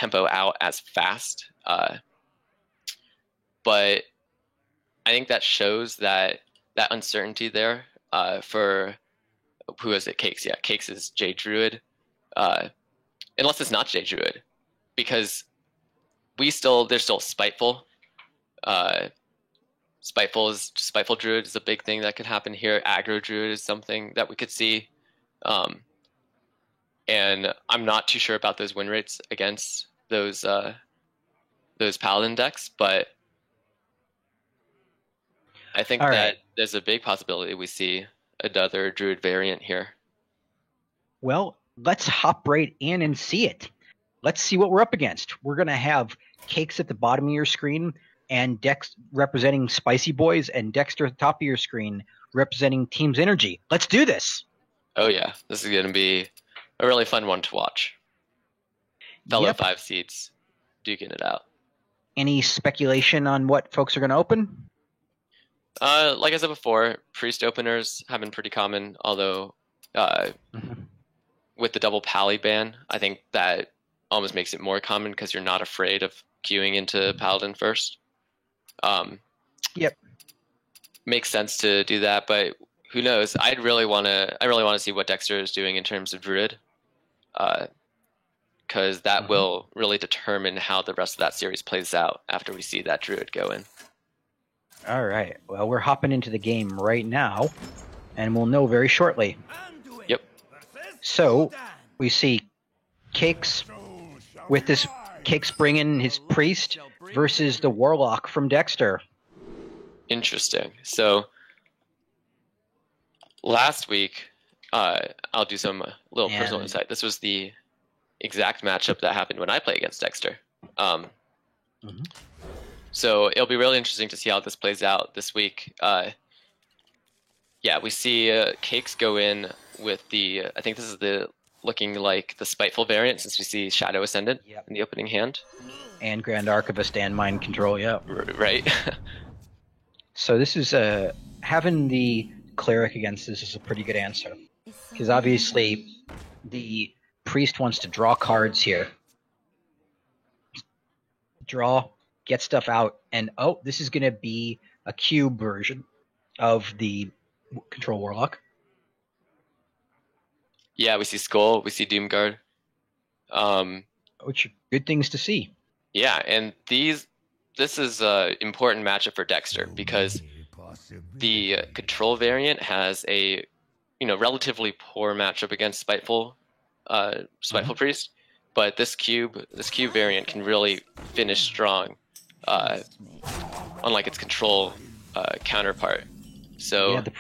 tempo out as fast. But I think that shows that uncertainty there for who is it? Cakes. Yeah, Cakes is J Druid. Unless it's not J Druid, because they're still Spiteful. Spiteful Druid is a big thing that could happen here. Aggro Druid is something that we could see. And I'm not too sure about those win rates against those Paladin decks, but I think that there's a big possibility we see another Druid variant here. Well, let's hop right in and see it. Let's see what we're up against. We're going to have Cakes at the bottom of your screen and Dex representing Spicy Boys, and Dexter at the top of your screen representing Team's Energy. Let's do this. Oh yeah, this is going to be a really fun one to watch. Fellow 5 seeds duking it out. Any speculation on what folks are going to open? Like I said before, Priest openers have been pretty common, although with the double Pally ban, I think that almost makes it more common because you're not afraid of queuing into Paladin first. Makes sense to do that, but who knows? I really want to see what Dexter is doing in terms of Druid, because that will really determine how the rest of that series plays out after we see that Druid go in. All right. Well, we're hopping into the game right now, and we'll know very shortly. Yep. So we see Cakes with this Cakes bringing his Priest versus the Warlock from Dexter. Interesting. So last week, I'll do some little personal insight. This was the exact matchup that happened when I play against Dexter. So it'll be really interesting to see how this plays out this week. We see Cakes go in with the, I think this is looking like the Spiteful variant, since we see Shadow Ascendant in the opening hand. And Grand Archivist and Mind Control, Right. So this is, having the Cleric against this is a pretty good answer. Because obviously the Priest wants to draw cards here. Draw, get stuff out, and this is going to be a cube version of the Control Warlock. Yeah, we see Skull, we see Doomguard. Which are good things to see. Yeah, and this is an important matchup for Dexter, because the Control variant has a relatively poor matchup against Spiteful Priest, but this cube variant can really finish strong, unlike its Control counterpart. So the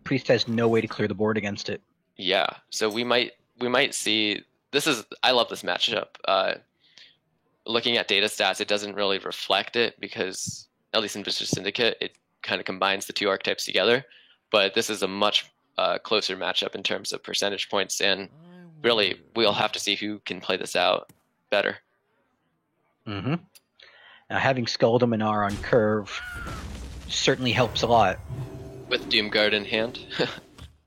Priest has no way to clear the board against it. Yeah, so we might see. I love this matchup. Looking at data stats, it doesn't really reflect it, because at least in Vicious Syndicate, it kind of combines the two archetypes together. But this is a much closer matchup in terms of percentage points, and really, we'll have to see who can play this out better. Now, having Skulldominar on curve certainly helps a lot. With Doomguard in hand.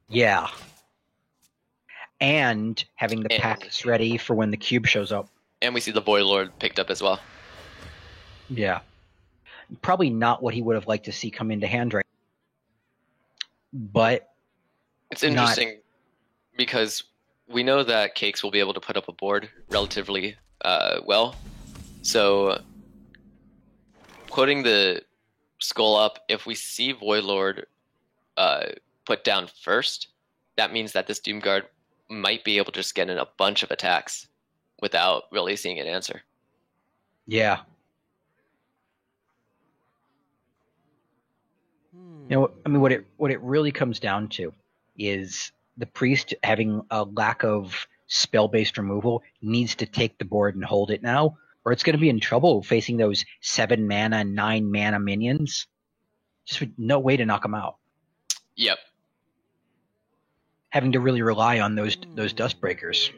Yeah. And having the packets ready for when the cube shows up. And we see the Void Lord picked up as well. Yeah. Probably not what he would have liked to see come into hand right now. But it's interesting because we know that Cakes will be able to put up a board relatively well. So putting the Skull up, if we see Void Lord put down first, that means that this Doomguard might be able to just get in a bunch of attacks without really seeing an answer. Yeah. What it really comes down to is the Priest having a lack of spell-based removal needs to take the board and hold it now, or it's going to be in trouble facing those 7 mana, 9 mana minions. Just with no way to knock them out. Yep. Having to really rely on those Dustbreakers.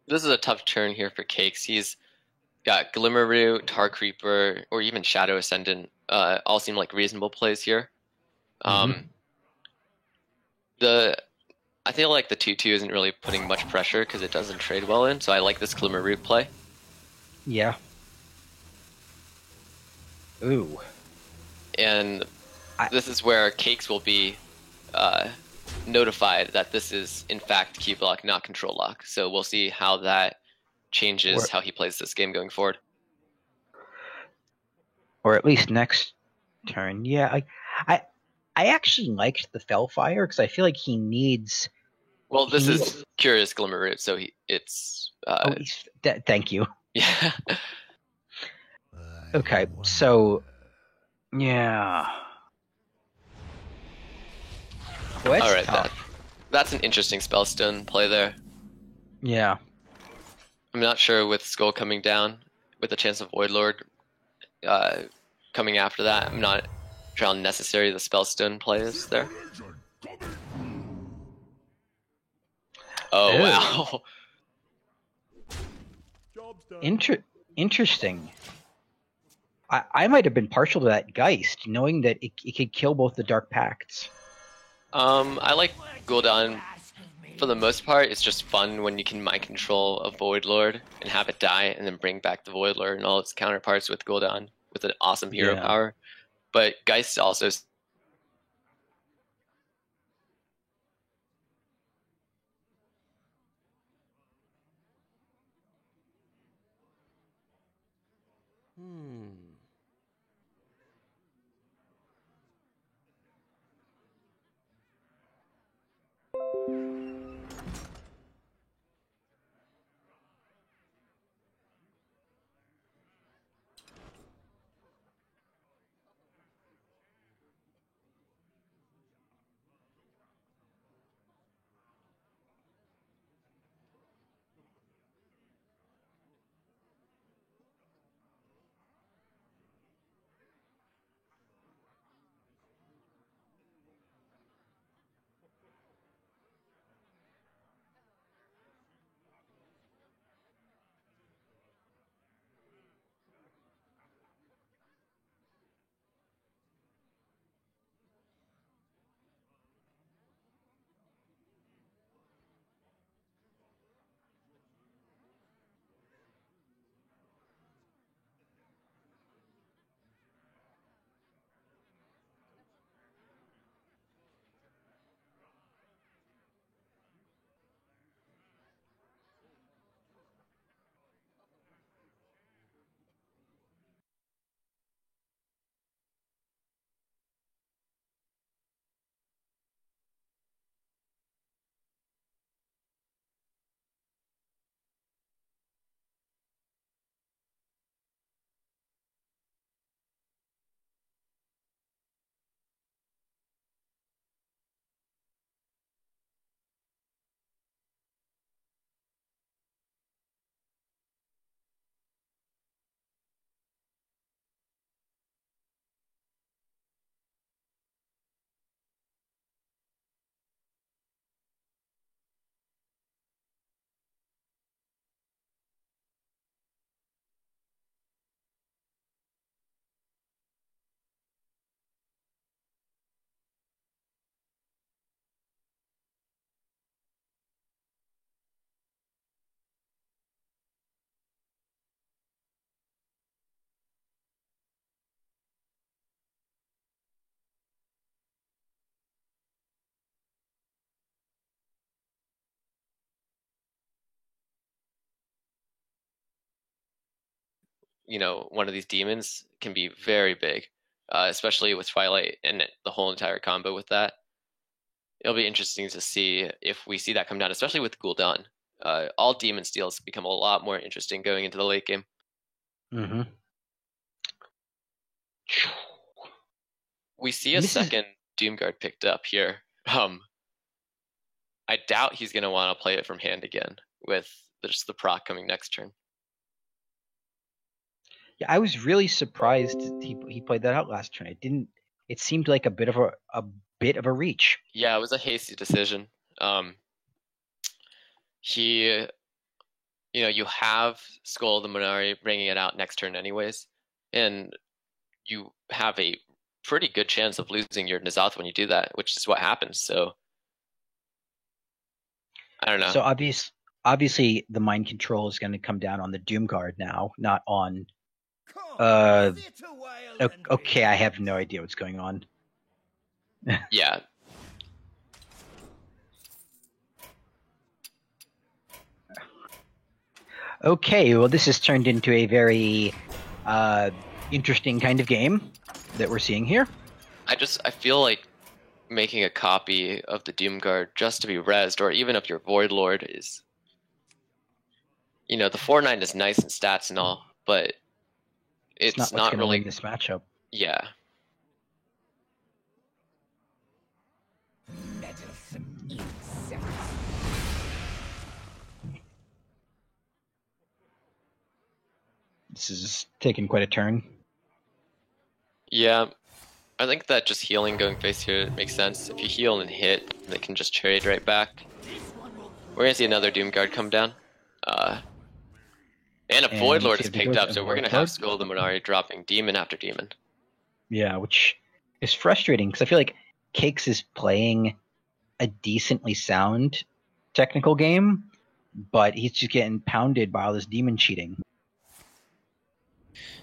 This is a tough turn here for Cakes. He's got Glimmerroot, Tar Creeper, or even Shadow Ascendant. All seem like reasonable plays here. I feel like the 2/2 isn't really putting much pressure because it doesn't trade well in, so I like this Glimmerroot play. Yeah. Ooh. And I, this is where Cakes will be notified that this is in fact key block, not control lock. So we'll see how that changes or how he plays this game going forward. or at least next turn. Yeah. I I actually liked the Fellfire because I feel like he needs. Well, He this needs. is Curious Glimmer Root, so it's Oh, thank you. yeah. Okay, so yeah. Well, All that's right, tough. that's an interesting Spellstone play there. Yeah. I'm not sure with Skull coming down with a chance of Void Lord uh, coming after that. I'm not sure how necessary the Spellstone play is there. Oh Ew. wow. Interesting. I might have been partial to that Geist, knowing that it could kill both the Dark Pacts. I like Gul'dan for the most part. It's just fun when you can mind control a Void Lord and have it die, and then bring back the Void Lord and all its counterparts with Gul'dan with an awesome hero Yeah. power. But Geist also. One of these demons can be very big, especially with Twilight and the whole entire combo with that. It'll be interesting to see if we see that come down, especially with Gul'dan. All demon steals become a lot more interesting going into the late game. Mm-hmm. We see a second Doomguard picked up here. I doubt he's going to want to play it from hand again with just the proc coming next turn. Yeah, I was really surprised he played that out last turn. It seemed like a bit of a reach. Yeah, it was a hasty decision. You have Skull of the Munari bringing it out next turn anyways, and you have a pretty good chance of losing your N'Zoth when you do that, which is what happens. So I don't know. So obviously the mind control is going to come down on the Doom Guard now, not on. Okay, I have no idea what's going on. Yeah. Okay, well, this has turned into a very interesting kind of game that we're seeing here. I feel like making a copy of the Doom Guard just to be rezzed, or even if your Void Lord is, the 4/9 is nice in stats and all, but it's not really win this matchup. Yeah. This is taking quite a turn. Yeah. I think that just healing going face here makes sense. If you heal and hit, they can just trade right back. We're going to see another Doom Guard come down. And a Void Lord is picked up, so we're going to have Skull the Munari dropping demon after demon. Yeah, which is frustrating, because I feel like Cakes is playing a decently sound technical game, but he's just getting pounded by all this demon cheating.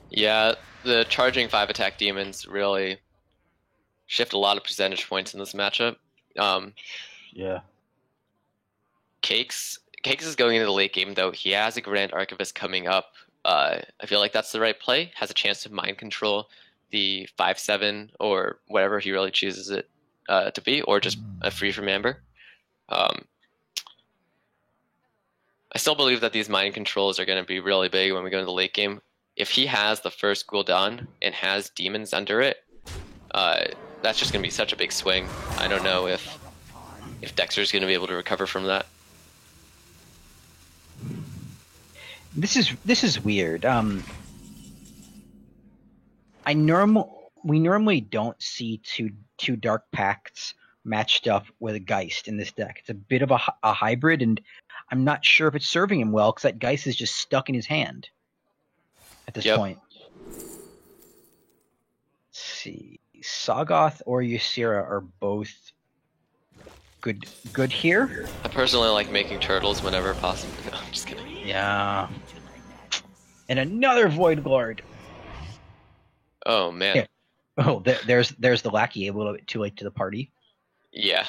Yeah, the charging 5-attack demons really shift a lot of percentage points in this matchup. Yeah. Cakes is going into the late game, though. He has a Grand Archivist coming up. I feel like that's the right play. Has a chance to mind control the 5/7 or whatever he really chooses it to be, or just a free from Amber. I still believe that these mind controls are going to be really big when we go into the late game. If he has the first Gul'dan and has demons under it, that's just going to be such a big swing. I don't know if Dexter's going to be able to recover from that. This is weird. We normally don't see two Dark Pacts matched up with a Geist in this deck. It's a bit of a hybrid, and I'm not sure if it's serving him well, because that Geist is just stuck in his hand at this point. Let's see. Sagoth or Ysera are both good here. I personally like making turtles whenever possible. No, I'm just kidding. Yeah. And another Void Lord. Oh man. Yeah. Oh, there's the lackey, a little bit too late to the party. Yeah.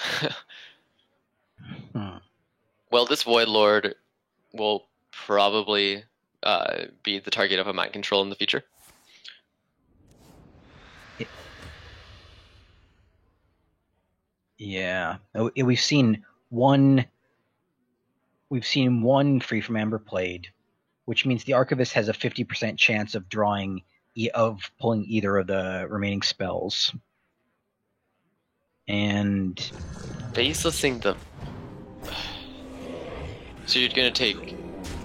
Well, this Void Lord will probably be the target of a mind control in the future. Yeah, we've seen one free from Amber played, which means the Archivist has a 50% chance of pulling either of the remaining spells. And facelessing the. So you're gonna take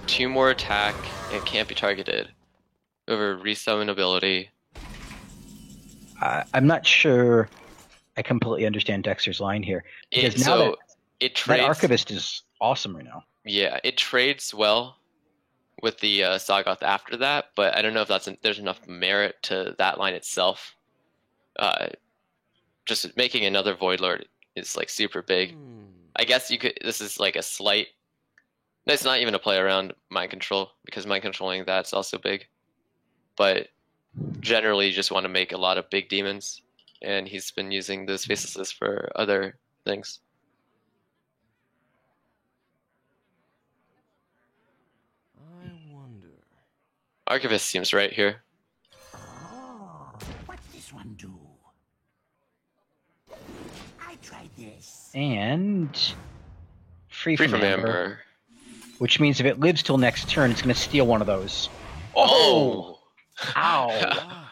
2 more attack and can't be targeted over resummon ability. I'm not sure I completely understand Dexter's line here, because that Archivist is awesome right now. Yeah, it trades well with the Sagoth after that, but I don't know if there's enough merit to that line itself. Just making another Void Lord is like super big. I guess you could. This is like a slight. It's not even a play around mind control, because mind controlling that's also big. But generally, you just want to make a lot of big demons, and he's been using this faceless for other things. I wonder. Archivist seems right here. Oh, what's this one do? I tried this. And free from Amber. Which means if it lives till next turn, it's going to steal one of those. Oh! Ow!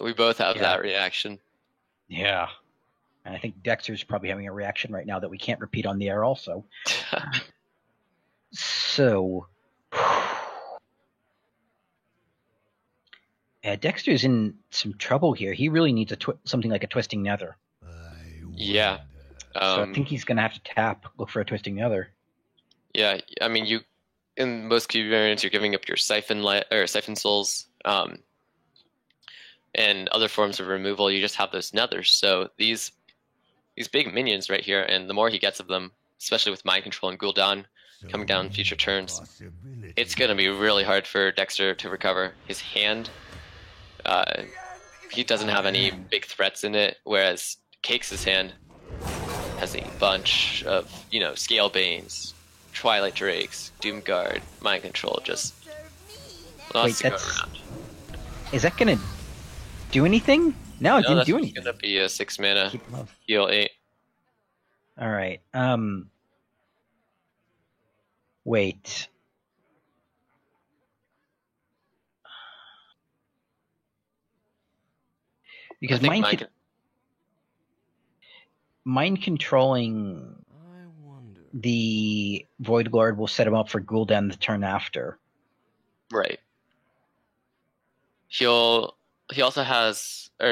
We both have that reaction. Yeah. And I think Dexter's probably having a reaction right now that we can't repeat on the air also. So... Dexter's in some trouble here. He really needs something like a Twisting Nether. Yeah. So I think he's going to have to look for a Twisting Nether. Yeah, I mean, in most cube variants, you're giving up your Siphon Souls, and other forms of removal. You just have those Nethers. So these big minions right here, and the more he gets of them, especially with Mind Control and Gul'dan, coming down future turns. It's going to be really hard for Dexter to recover. His hand, he doesn't have any big threats in it, whereas Cakes' hand has a bunch of, Scale Banes, Twilight Drakes, Doomguard, Mind Control, just lots to go around. Is that going to do anything? No, it didn't do anything. It's going to be a 6 mana, heal 8. All right. Wait. Because mind controlling the Void Lord will set him up for Gul'dan the turn after. Right. He also has, he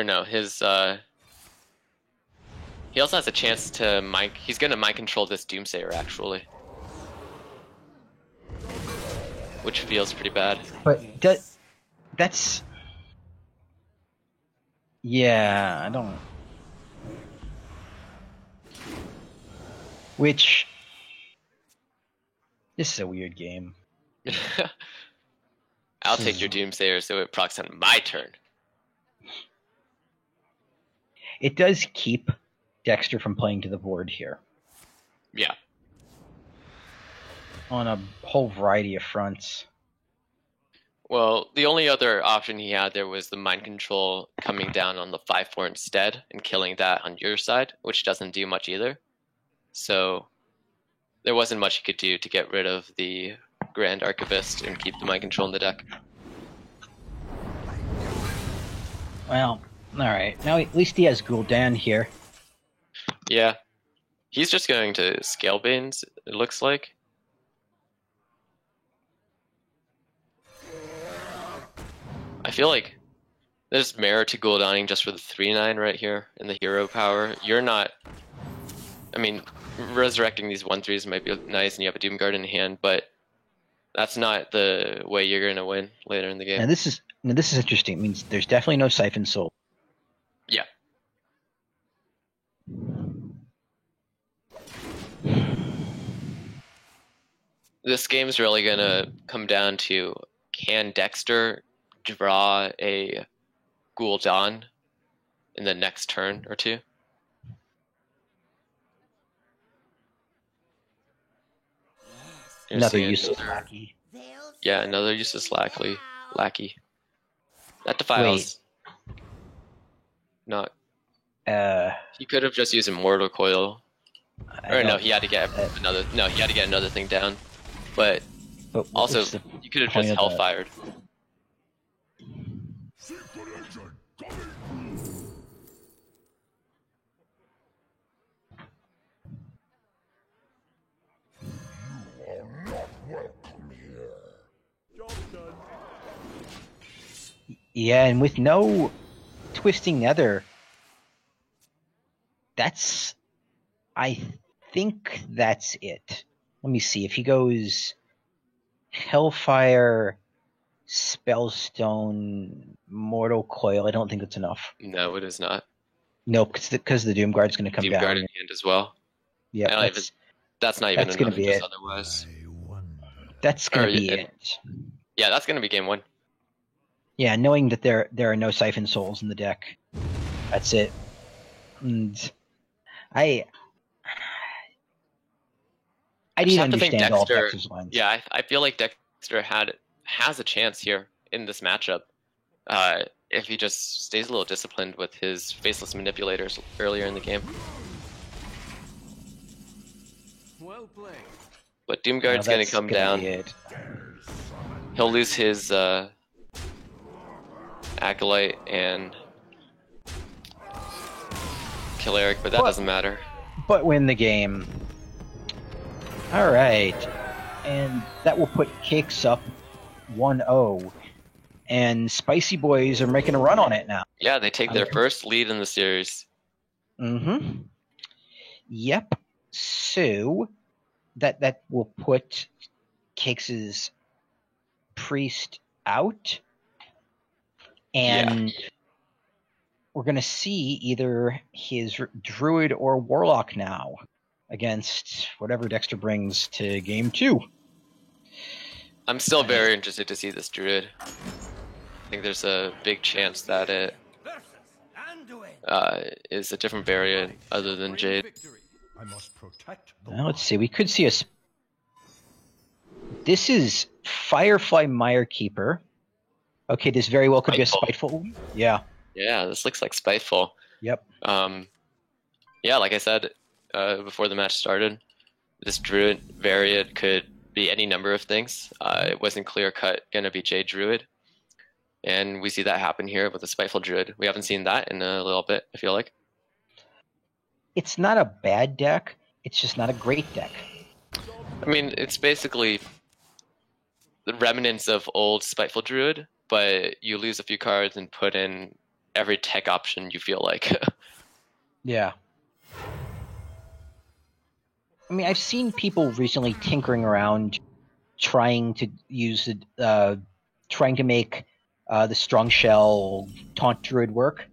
also has a chance to he's going to mind control this Doomsayer actually, which feels pretty bad. But that's. Yeah, I don't. Which. This is a weird game. I'll take your Doomsayer so it procs on my turn. It does keep Dexter from playing to the board here. Yeah. On a whole variety of fronts. Well, the only other option he had there was the Mind Control coming down on the 5/4 instead and killing that on your side, which doesn't do much either. So there wasn't much he could do to get rid of the Grand Archivist and keep the Mind Control in the deck. Well, alright. Now at least he has Gul'dan here. Yeah. He's just going to Scale Banes, it looks like. I feel like there's merit to Gul'daning just for the 3/9 right here in the hero power. You're not... I mean, resurrecting these 1/3s might be nice and you have a Doomguard in hand, but that's not the way you're going to win later in the game. Now this is interesting. It means there's definitely no Siphon Soul. Yeah. This game's really going to come down to, can Dexter draw a Gul'dan in the next turn or two? Another useless lackey. Yeah, another useless lackey. That defiles. Wait. Not. He could have just used Immortal Coil. Or no, he had to get another. No, he had to get another thing down. But also, you could have just Hellfired. Yeah, and with no Twisting Nether, I think that's it. Let me see. If he goes Hellfire, Spellstone, Mortal Coil, I don't think that's enough. No, it is not. Nope, because the Doomguard's going to come down. Doomguard in hand as well. Yeah, that's not even going to be it. Otherwise. That's going to be it. Yeah, that's going to be game 1. Yeah, knowing that there are no Siphon Souls in the deck, that's it. And I didn't understand all Dexter's lines. Yeah, I feel like Dexter has a chance here in this matchup if he just stays a little disciplined with his Faceless Manipulators earlier in the game. Well played. But Doomguard's going to come down. He'll lose his Acolyte and kill Eric, but that doesn't matter. But win the game. Alright. And that will put Cakes up 1-0. And Spicy Boys are making a run on it now. Yeah, they take their first lead in the series. Mm-hmm. Yep. So that will put Cakes' Priest out. And we're going to see either his Druid or Warlock now. against whatever Dexter brings to game 2. I'm still very interested to see this Druid. I think there's a big chance that it is a different variant other than Jade. I must protect the Now, let's see. We could see a... This is Firefly Mire Keeper. Okay, this very well could be a Spiteful. Yeah. Yeah, this looks like Spiteful. Yep. Yeah, like I said before the match started, this Druid variant could be any number of things. It wasn't clear-cut going to be Jade Druid. And we see that happen here with the Spiteful Druid. We haven't seen that in a little bit, I feel like. It's not a bad deck. It's just not a great deck. I mean, it's basically the remnants of old Spiteful Druid, but you lose a few cards and put in every tech option you feel like. Yeah. I mean, I've seen people recently tinkering around, trying to use trying to make the Strong Shell Taunt Druid work.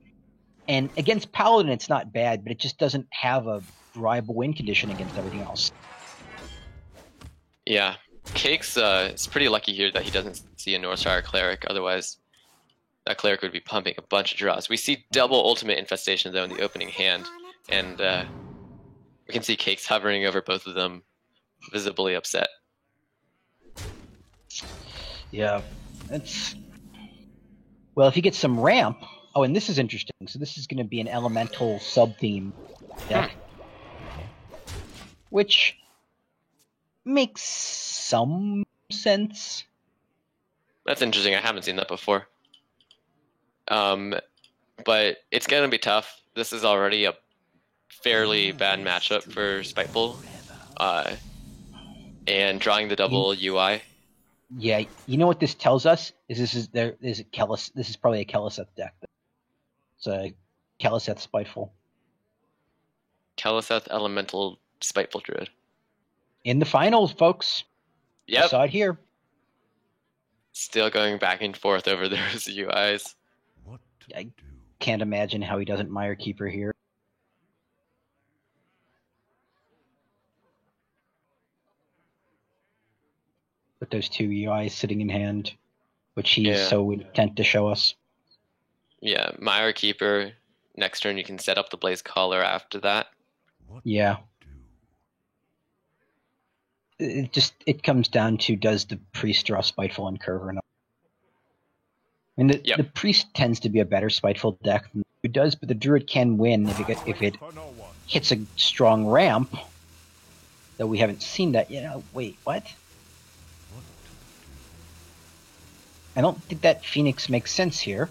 And against Paladin, it's not bad, but it just doesn't have a reliable win condition against everything else. Yeah. Cakes is pretty lucky here that he doesn't see a Northshire Cleric, otherwise that Cleric would be pumping a bunch of draws. We see double Ultimate Infestation, though, in the opening hand, and we can see Cakes hovering over both of them, visibly upset. Yeah, it's... Well, if you get some ramp... Oh, and this is interesting. So this is going to be an elemental sub-theme deck. Which makes some sense. That's interesting. I haven't seen that before. But it's going to be tough. This is already a fairly bad matchup for Spiteful. And drawing the double UI. Yeah, you know what this tells us? This is probably a Keleseth deck. It's a Keleseth Spiteful. Keleseth Elemental Spiteful Druid. In the finals, folks. Yep. I saw it here. Still going back and forth over those UIs. What to I do? can't imagine how he doesn't Mire Keeper here. With those two UIs sitting in hand, which he's so intent to show us. Yeah, Mire Keeper. Next turn you can set up the Blaze Caller after that. What Yeah. to do? It comes down to, does the Priest draw Spiteful and Curve or not? I mean, the Priest tends to be a better Spiteful deck than the Druid does, but the Druid can win if it For no one. hits a strong ramp. Though we haven't seen that yet. Wait, what? What to I don't think that Phoenix makes sense here.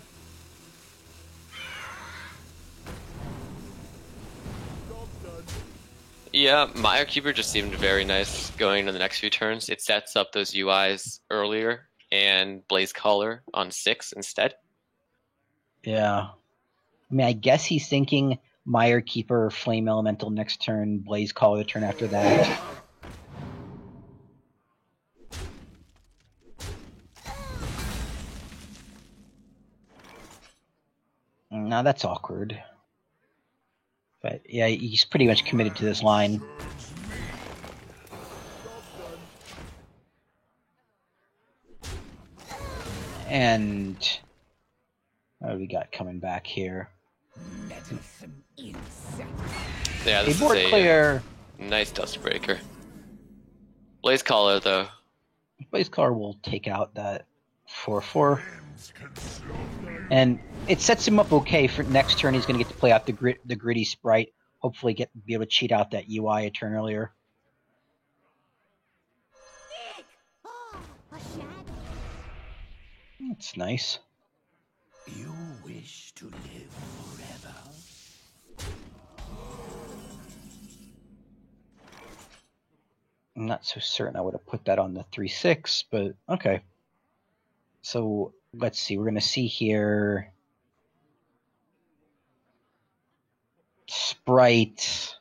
Yeah, Mire Keeper just seemed very nice going into the next few turns. It sets up those UIs earlier and Blaze Caller on 6 instead. Yeah. I mean, I guess he's thinking Mire Keeper, Flame Elemental next turn, Blaze Caller the turn after that. Now that's awkward. But yeah, he's pretty much committed to this line. And what do we got coming back here? Yeah, this board is a clear. Nice Dustbreaker. Blaze Caller, though. Blaze Caller will take out that 4/4. And it sets him up okay for next turn. He's going to get to play out the gritty Sprite. Hopefully be able to cheat out that UI a turn earlier. That's nice. You wish to live forever? I'm not so certain I would have put that on the 3/6, but okay. So let's see. We're going to see here Sprite.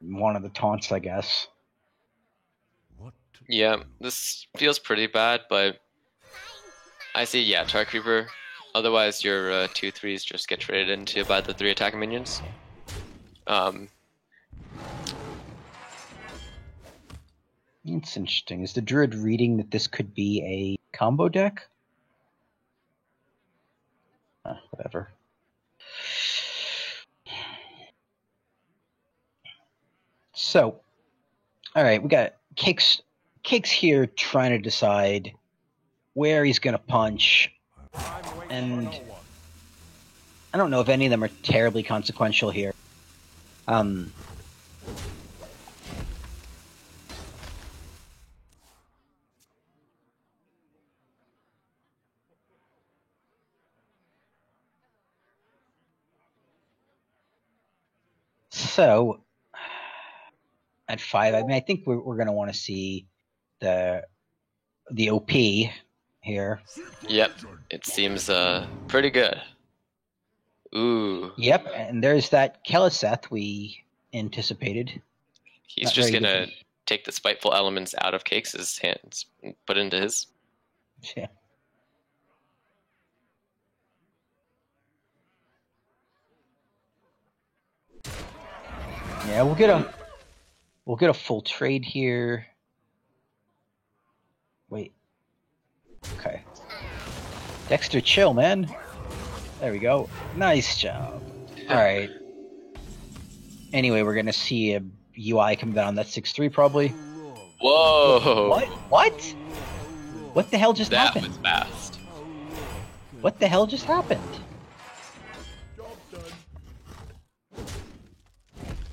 One of the taunts, I guess. What to Yeah, do? this feels pretty bad, but I see, yeah, Tar Creeper. Otherwise, your 2/3s just get traded into by the 3 attack minions. It's interesting. Is the Druid reading that this could be a combo deck? Whatever. So, all right, we got Cakes here trying to decide where he's going to punch, and I don't know if any of them are terribly consequential here. So, at 5, I mean, I think we're going to want to see the OP here. Yep, it seems pretty good. Ooh. Yep, and there's that Keleseth we anticipated. He's Not just very gonna good. take the spiteful elements out of Cakes' hands and put it into his. Yeah. Yeah, we'll get a full trade here. Wait. Okay. Dexter, chill, man. There we go. Nice job. All right. Anyway, we're gonna see a UI come down. That's 6-3 probably. Whoa! What? What? What the hell just That happened? was fast. What the hell just happened?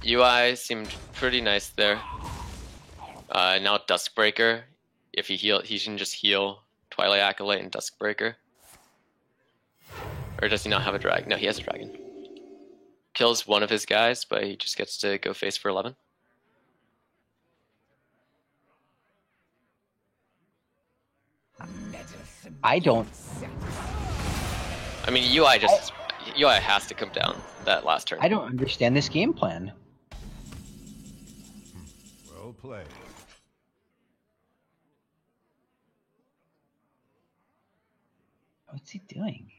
UI seemed pretty nice there. Now Duskbreaker. If he can just heal Twilight Acolyte and Duskbreaker. Or does he not have a dragon? No, he has a dragon. Kills one of his guys, but he just gets to go face for 11. I don't. I mean, UI has to come down that last turn. I don't understand this game plan. Well played. What's he doing?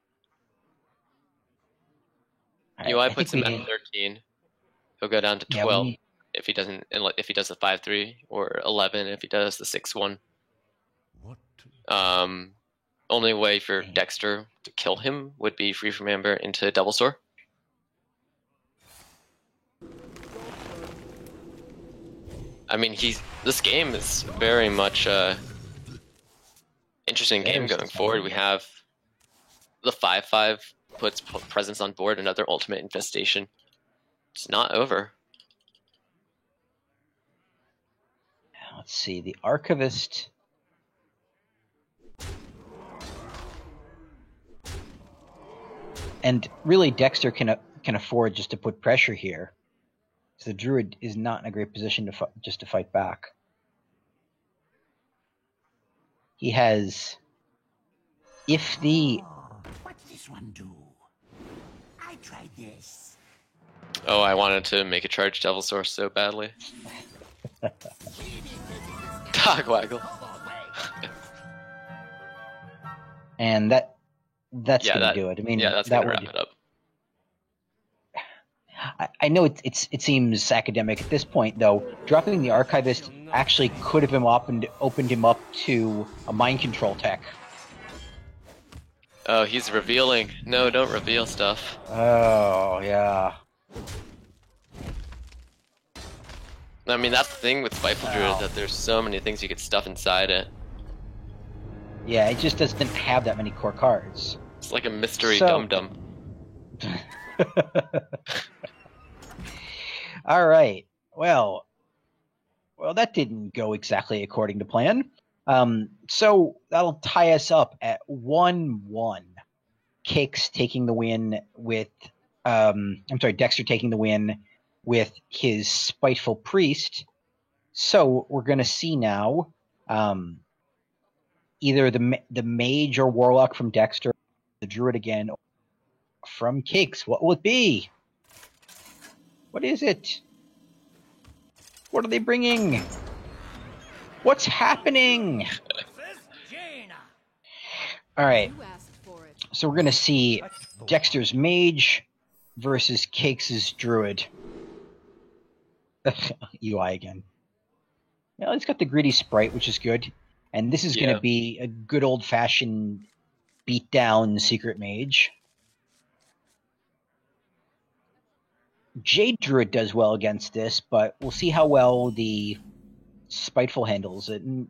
UI puts him at 13. He'll go down to 12 Yeah, if he doesn't. If he does the 5-3, or 11 if he does the 6-1. What? Only way for Dexter to kill him would be Free from Amber into Double Store. I mean, this game is very much interesting game going forward. We have the 5-5 puts presence on board, another ultimate infestation. It's not over. Let's see, the Archivist. And really, Dexter can afford just to put pressure here. So the Druid is not in a great position to fight back. He has, if the What's this one do? I tried this. Oh, I wanted to make a charge Devil Source so badly. Dog waggle. and that's gonna do it. I mean, yeah, that's that gonna would wrap it up. I know it seems academic at this point, though. Dropping the Archivist actually could have opened him up to a mind control tech. Oh, he's revealing. No, don't reveal stuff. Oh, yeah. I mean, that's the thing with Spiteful Druid, that there's so many things you could stuff inside it. Yeah, it just doesn't have that many core cards. It's like a mystery So- dum-dum. All right. Well, that didn't go exactly according to plan. So that'll tie us up at 1-1. Cakes taking the win with, Dexter taking the win with his Spiteful Priest. So we're going to see now, either the Mage or Warlock from Dexter, the Druid again from Cakes. What will it be? What is it? What are they bringing? What's happening? All right. You asked for it. So we're going to see Dexter's Mage versus Cakes' Druid. UI again. Well, he's got the Greedy Sprite, which is good. And this is going Yeah. to be a good old-fashioned beat-down Secret Mage. Jade Druid does well against this, but we'll see how well the Spiteful handles it. And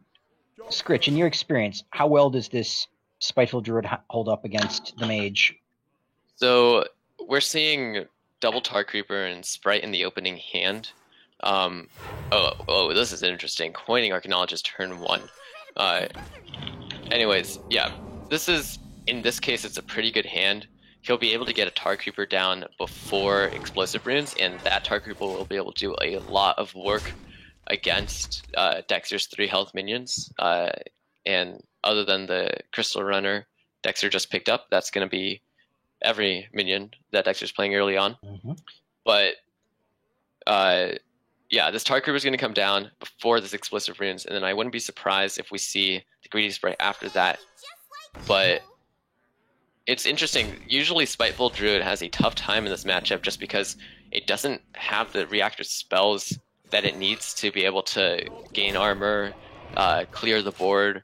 Scritch, in your experience, how well does this Spiteful Druid hold up against the Mage? So we're seeing double Tar Creeper and Sprite in the opening hand. This is interesting. Coining Archaeologist turn 1. Anyways, yeah, in this case, it's a pretty good hand. He'll be able to get a Tar Creeper down before Explosive Runes, and that Tar Creeper will be able to do a lot of work against Dexter's 3 health minions. And other than the Crystal Runner Dexter just picked up, that's going to be every minion that Dexter's playing early on. Mm-hmm. But this Tar Creeper is going to come down before this Explosive Runes, and then I wouldn't be surprised if we see the Greedy Sprite after that. But it's interesting. Usually Spiteful Druid has a tough time in this matchup just because it doesn't have the reactor spells that it needs to be able to gain armor, clear the board.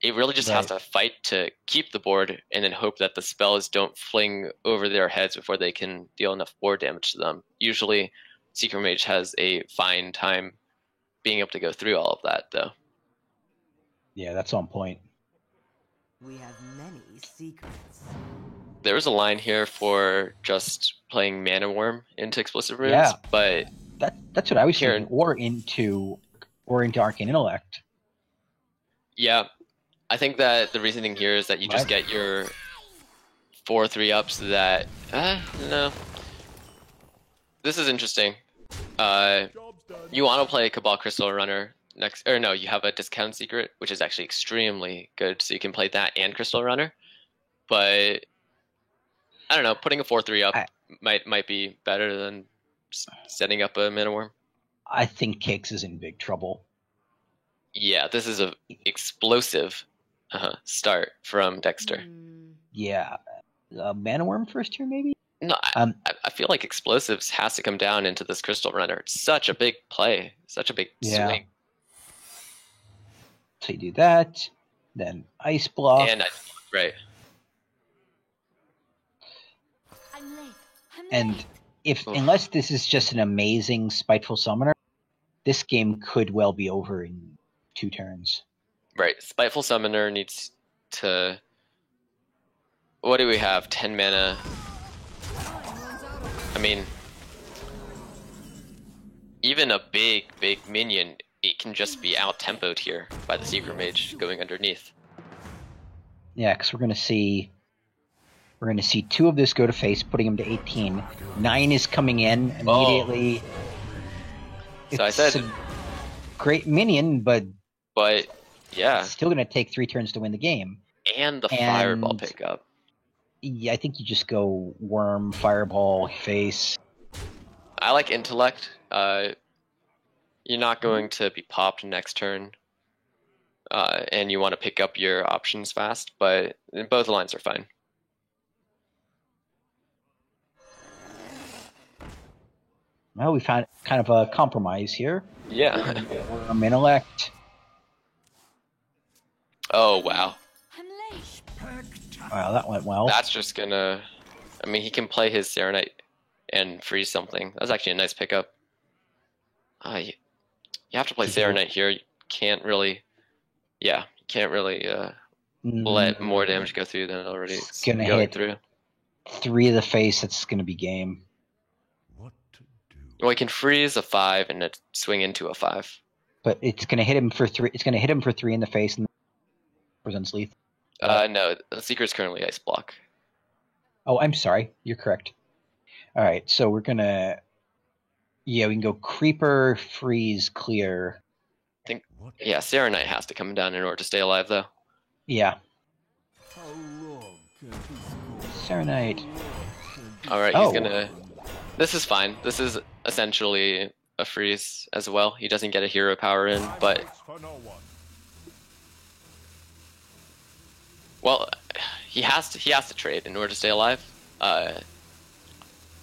It really just has to fight to keep the board and then hope that the spells don't fling over their heads before they can deal enough board damage to them. Usually Secret Mage has a fine time being able to go through all of that, though. Yeah, that's on point. We have many secrets. There was a line here for just playing Mana Worm into Explosive Runes, Yeah. but that's what I was Kieran. thinking. Or into Arcane Intellect. yeah, I think that the reasoning here is that you just get your 4/3 ups that no. This is interesting. You want to play Cabal Crystal Runner next, or no? You have a Discount Secret, which is actually extremely good, so you can play that and Crystal Runner. But I don't know, putting a 4/3 up might be better than setting up a Mana Worm. I think Cakes is in big trouble. Yeah, this is a explosive start from Dexter. Yeah, Mana Worm first here maybe. No, I feel like Explosives has to come down into this Crystal Runner. It's such a big play, such a big swing. So you do that, then Ice Block, And right. and unless this is just an amazing Spiteful Summoner, this game could well be over in 2 turns. Right. Spiteful Summoner needs to... What do we have? 10 mana. I mean, even a big minion, it can just be out-tempoed here by the Secret Mage going underneath. Yeah, because we're gonna see 2 of this go to face, putting him to 18. 9 is coming in immediately. So I said, a great minion, but yeah, it's still gonna take 3 turns to win the game. And the Fireball pickup. Yeah, I think you just go Worm, Fireball, face. I like Intellect. You're not going to be popped next turn, and you want to pick up your options fast, but both lines are fine. Well, we found kind of a compromise here. Yeah. Worm, Intellect. Oh, wow. Wow, that went well. That's just gonna... I mean, he can play his Serenite and freeze something. That's actually a nice pickup. You have to play Serenite here. You can't really... Yeah, you can't really let more damage go through than it already is gonna going hit through. 3 of the face, that's gonna be game. What to do? Well, he can freeze a 5 and swing into a 5. But it's gonna hit him for 3. It's gonna hit him for 3 in the face and presents lethal. No, the Secret's currently Ice Block. Oh, I'm sorry. You're correct. All right, so we're gonna... Yeah, we can go Creeper, Freeze, Clear. I think, yeah, Serenite has to come down in order to stay alive, though. Yeah. How long can this go? Serenite. Alright, Oh. he's gonna... This is fine. This is essentially a freeze as well. He doesn't get a hero power in, but... For no one. Well, he has to trade in order to stay alive.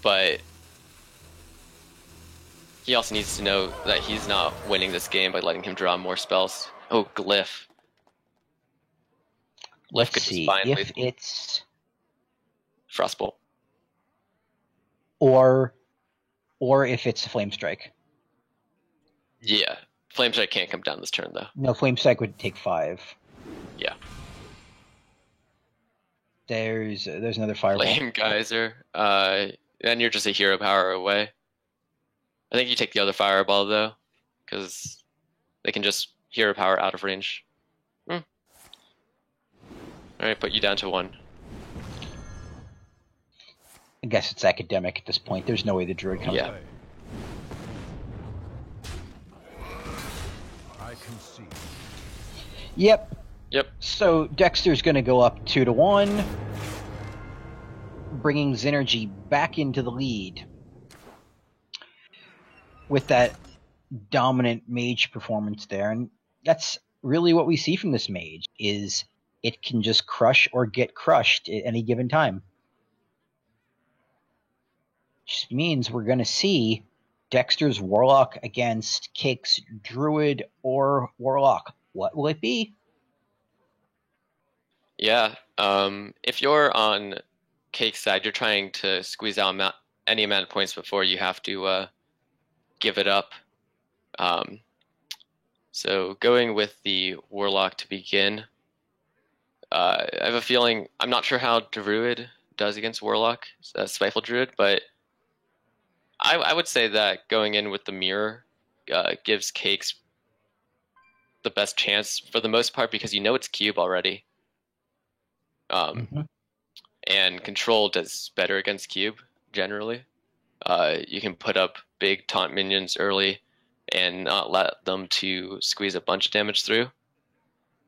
But he also needs to know that he's not winning this game by letting him draw more spells. Oh, Glyph. Let's could just see find if lethal. it's Frostbolt. or if it's Flame Strike. Yeah. Flame Strike can't come down this turn, though. No, Flame Strike would take 5. Yeah. There's another Fireball. Flame Geyser. Then you're just a hero power away. I think you take the other Fireball, though, because they can just hero power out of range. Alright, put you down to 1. I guess it's academic at this point. There's no way the Druid comes Yeah. up. I can see. Yep. Yep. So Dexter's going to go up 2-1, bringing Xynergy back into the lead with that dominant mage performance there. And that's really what we see from this mage, is it can just crush or get crushed at any given time. Which means we're going to see Dexter's Warlock against Cake's Druid or Warlock. What will it be? Yeah. If you're on Cake's side, you're trying to squeeze out any amount of points before you have to give it up. So going with the Warlock to begin. I have a feeling, I'm not sure how Druid does against Warlock, Spiteful Druid, but I would say that going in with the Mirror gives Cakes the best chance for the most part, because you know it's Cube already. And Control does better against Cube, generally. You can put up big taunt minions early and not let them to squeeze a bunch of damage through.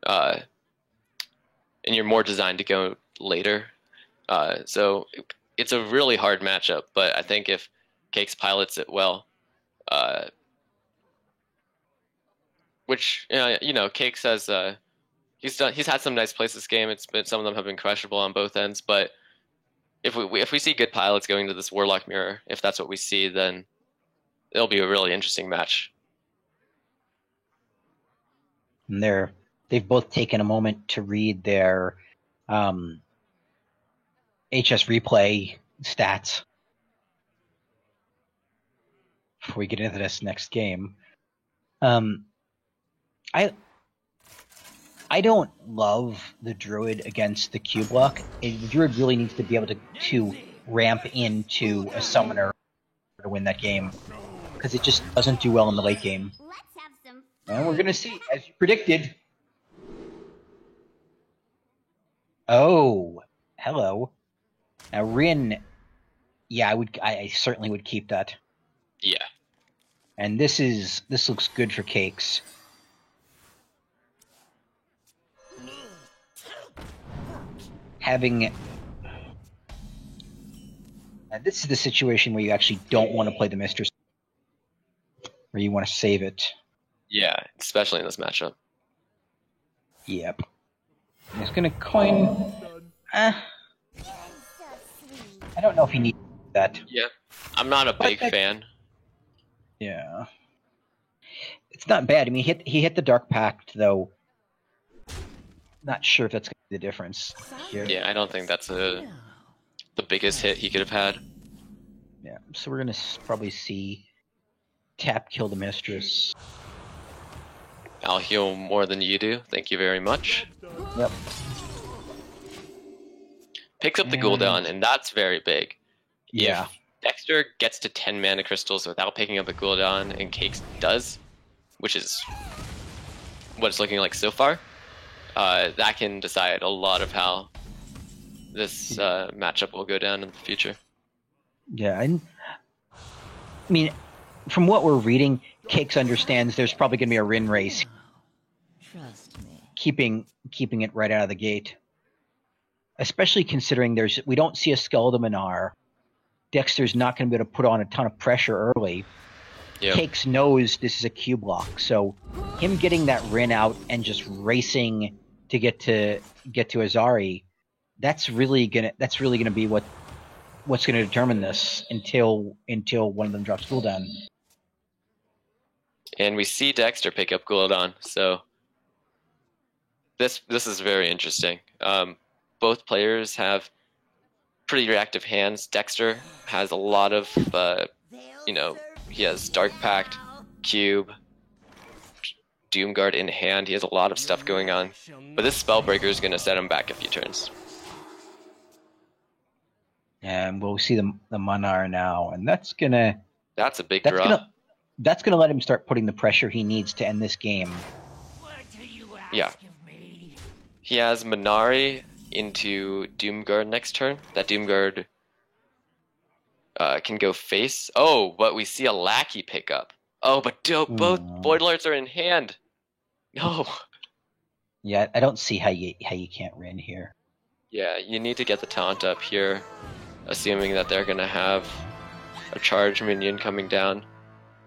And you're more designed to go later. So it's a really hard matchup, but I think if Cakes pilots it well, which Cakes has he's had some nice plays this game. Some of them have been crushable on both ends, but if we see good pilots going to this Warlock Mirror, if that's what we see, then it'll be a really interesting match. And they've both taken a moment to read their HS replay stats before we get into this next game. I don't love the Druid against the Q block. The Druid really needs to be able to ramp into a summoner to win that game, because it just doesn't do well in the late game. Let's have some And we're gonna see, as you predicted. Oh, hello. Now Rin, yeah, I certainly would keep that. Yeah. And this looks good for Cakes. Having, this is the situation where you actually don't want to play the Mistress, where you want to save it. Yeah, especially in this matchup. Yep. I'm just gonna coin. I don't know if you need that. Yeah. I'm not a big fan. Yeah. It's not bad. I mean, he hit the Dark Pact, though. Not sure if that's going to be the difference here. Yeah, I don't think that's the biggest hit he could have had. Yeah, so we're going to probably see tap kill the Mistress. I'll heal more than you do. Thank you very much. Yep. Picks up the cooldown, and that's very big. Yeah. If Dexter gets to 10 mana crystals without picking up a cooldown, and Cakes does, which is what it's looking like so far, that can decide a lot of how this matchup will go down in the future. Yeah, I mean, from what we're reading, Cakes understands there's probably going to be a Rin race. Trust me. Keeping it right out of the gate. Especially considering we don't see a Skeleton Minar. Dexter's not going to be able to put on a ton of pressure early. Yep. Cakes knows this is a Q block, so him getting that Rin out and just racing to get to Azari, that's really gonna be what's gonna determine this until one of them drops cooldown. And we see Dexter pick up Gul'dan, so this is very interesting. Both players have pretty reactive hands. Dexter has a lot of, he has Dark Pact, Cube, Doomguard in hand. He has a lot of stuff going on. But this Spellbreaker is going to set him back a few turns. And we'll see the Manar now, and that's a big draw. That's gonna let him start putting the pressure he needs to end this game. Yeah. He has Manari into Doomguard next turn. That Doomguard can go face. Oh, but we see a Lackey pick up. Oh, but both Void Lords are in hand. No. Yeah, I don't see how you can't win here. Yeah, you need to get the taunt up here, assuming that they're gonna have a charge minion coming down.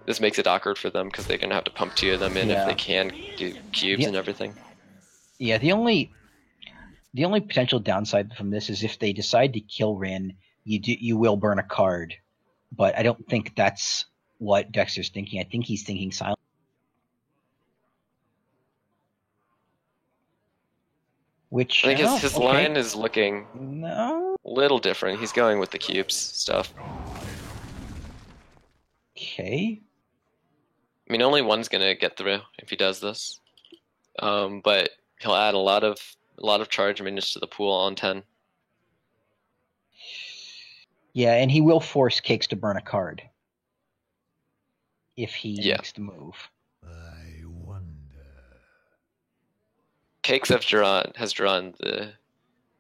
This makes it awkward for them because they're gonna have to pump 2 of them in if they can do cubes and everything. Yeah, the only potential downside from this is if they decide to kill Rin, you will burn a card, but I don't think that's what Dexter's thinking. I think he's thinking silent. Which I think his line is looking a little different. He's going with the cubes stuff. Okay. I mean, only one's gonna get through if he does this, but he'll add a lot of charge minions to the pool on 10. Yeah, and he will force Cakes to burn a card if he makes the move. I wonder. Cakes has drawn the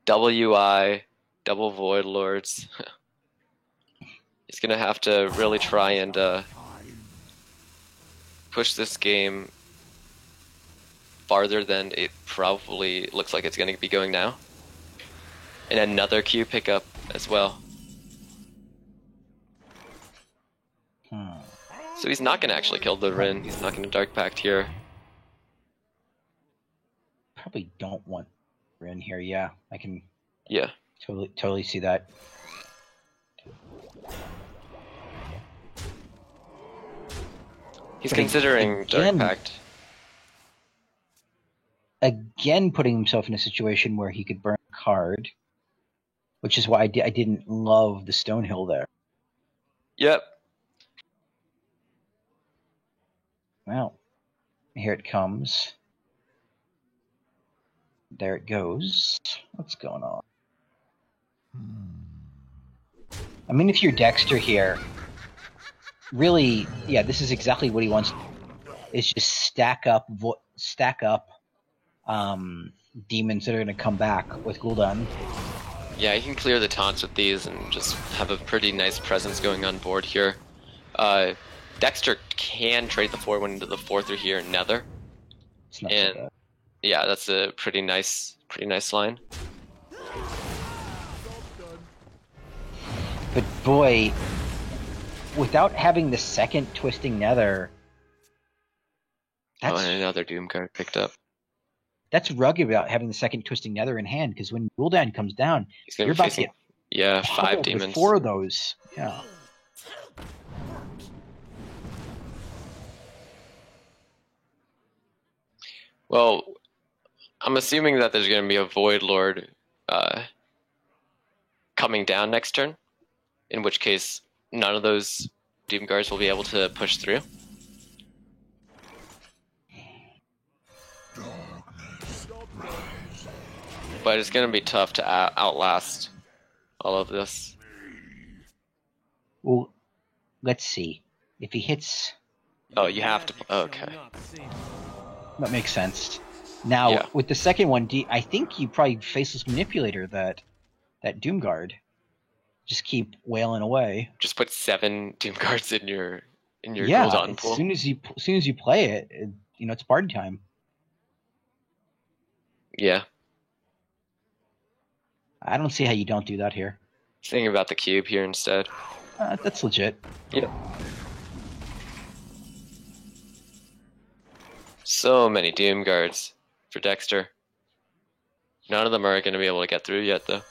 WI, double Void Lords. He's gonna have to really try and push this game farther than it probably looks like it's going to be going now. And another Q pickup as well. So he's not going to actually kill the Rin. He's not going to Dark Pact here. Probably don't want Rin here. Yeah, I can. Yeah. Totally see that. He's considering Dark Pact. Again, putting himself in a situation where he could burn a card, which is why I didn't love the Stonehill there. Yep. Well, here it comes. There it goes. What's going on? I mean, if you're Dexter here, really, yeah, this is exactly what he wants. Is just stack up demons that are going to come back with Gul'dan. Yeah, you can clear the taunts with these and just have a pretty nice presence going on board here. Dexter can trade the 4-1 into the 4-3 here in Nether. It's not so bad. Yeah, that's a pretty nice line. But boy, without having the second Twisting Nether, and another Doom card picked up. That's rugged about having the second Twisting Nether in hand, because when Gul'dan comes down, you're about to get 5 demons. 4 of those. Yeah. Well, I'm assuming that there's going to be a Void Lord coming down next turn, in which case none of those Doom Guards will be able to push through. But it's going to be tough to outlast all of this. Well, let's see. If he hits... Oh, you have to... Okay. That makes sense. Now, with the second one, I think you probably Faceless Manipulator that Doomguard. Just keep wailing away. Just put 7 Doom Guards in your Gul'dan pool. As soon as you play it, it's party time. Yeah. I don't see how you don't do that here. Thinking about the cube here instead. That's legit. Yeah. So many Doom Guards for Dexter. None of them are going to be able to get through yet, though.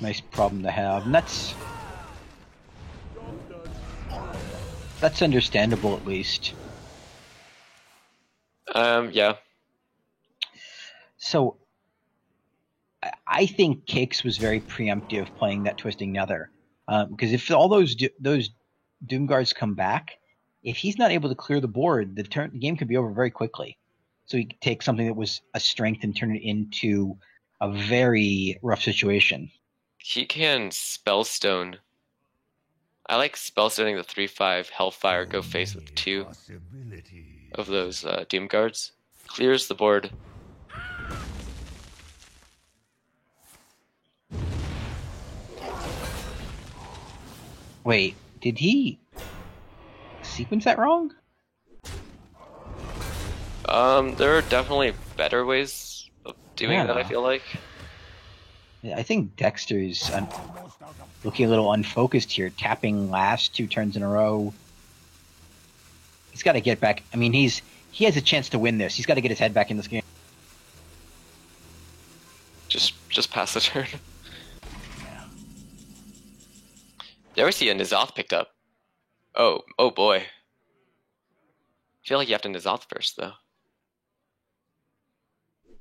Nice problem to have. And that's... That's understandable, at least. Yeah. So, I think Cakes was very preemptive playing that Twisting Nether. Because if all those Doom Guards come back, if he's not able to clear the board, the game could be over very quickly. So he could take something that was a strength and turn it into a very rough situation. He can Spellstone. I like Spellstoning the 3/5 Hellfire, go face with 2 of those Doom Guards. Clears the board. Wait, did he sequence that wrong? There are definitely better ways of doing that, I feel like. I think Dexter's looking a little unfocused here, tapping last 2 turns in a row. He's got to get back. I mean, he has a chance to win this. He's got to get his head back in this game. Just pass the turn. There we see a N'Zoth picked up. Oh boy. I feel like you have to N'Zoth first, though.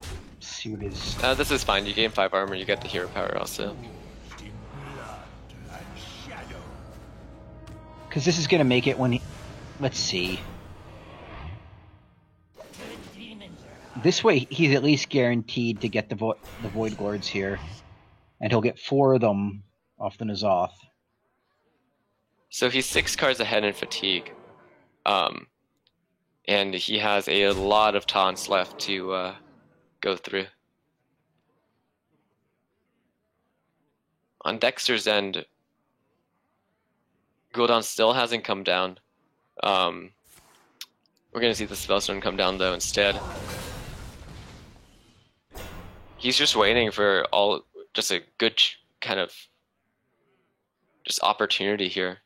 Let's see what his... This is fine. You gain 5 armor, you get the hero power also. Because this is going to make it when he... Let's see. This way, he's at least guaranteed to get the Void Lords here. And he'll get 4 of them off the N'Zoth. So he's 6 cards ahead in Fatigue. And he has a lot of taunts left to go through. On Dexter's end, Gul'dan still hasn't come down. We're going to see the Spellstone come down, though, instead. He's just waiting for just a good kind of just opportunity here.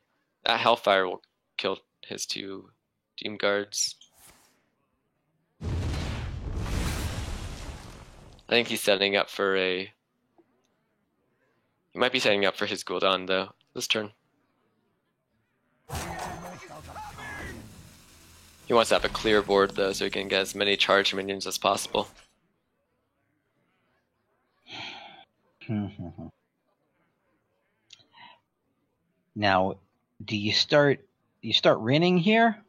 That Hellfire will kill his 2 Doom Guards. I think he's setting up for He might be setting up for his Gul'dan, though, this turn. He wants to have a clear board, though, so he can get as many charge minions as possible. Now, do you start Rinning here?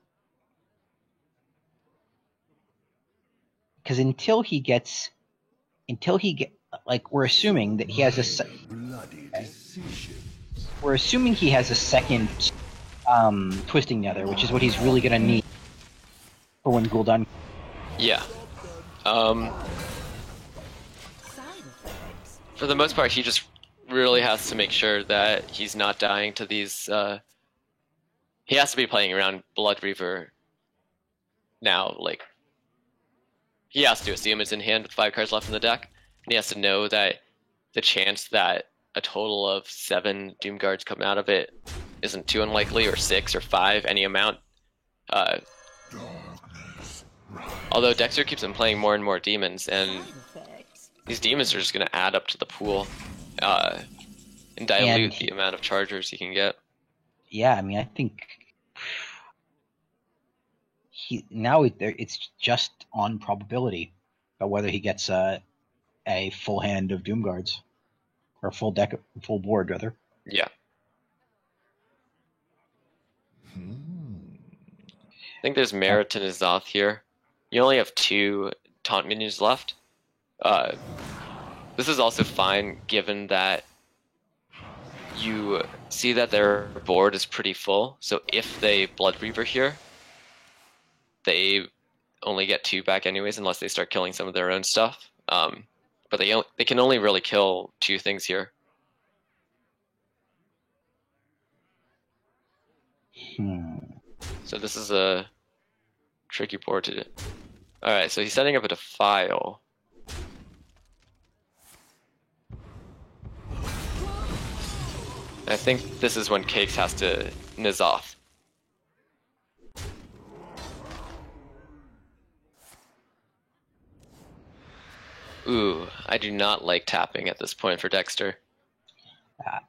Because until he get, like, we're assuming that he has we're assuming he has a second Twisting Nether, which is what he's really gonna need for when Gul'dan. Yeah. For the most part, he just really has to make sure that he's not dying to these. He has to be playing around Blood Reaver now. Like, he has to assume it's in hand with 5 cards left in the deck, and he has to know that the chance that a total of 7 Doom Guards come out of it isn't too unlikely, or 6 or 5, any amount. Although Dexter keeps on playing more and more demons, and these demons are just going to add up to the pool and dilute the amount of chargers he can get. Yeah, I mean, I think it's just on probability about whether he gets a full hand of Doom Guards, or a full board rather. Yeah. I think there's merit to N'Zoth here. You only have 2 taunt minions left. This is also fine given that you see that their board is pretty full. So if they Blood Reaver here, they only get 2 back anyways, unless they start killing some of their own stuff. But they can only really kill 2 things here. So this is a tricky board to do. Alright, so he's setting up a Defile. I think this is when Cakes has to N'Zoth. Ooh, I do not like tapping at this point for Dexter.